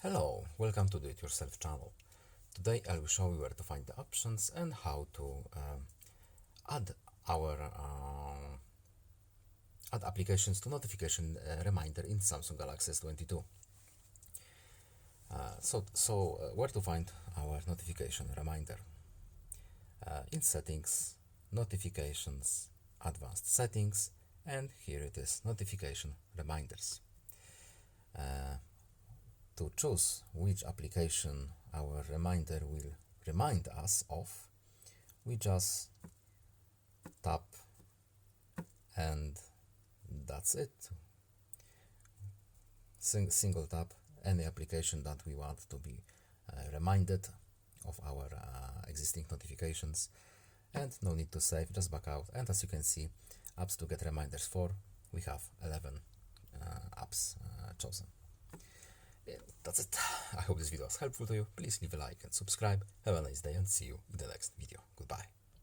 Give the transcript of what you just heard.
Hello, welcome to the It-Yourself channel. Today I will show you where to find the options and how to add our add applications to notification reminder in Samsung Galaxy S22. Where to find our notification reminder? In Settings, Notifications, Advanced Settings, and here it is, Notification Reminders. To choose which application our reminder will remind us of, we just tap and that's it. Single tap any application that we want to be reminded of our existing notifications, and no need to save, just back out. And as you can see, apps to get reminders for, we have 11 apps chosen. That's it. I hope this video was helpful to you. Please leave a like and subscribe. Have a nice day and see you in the next video. Goodbye.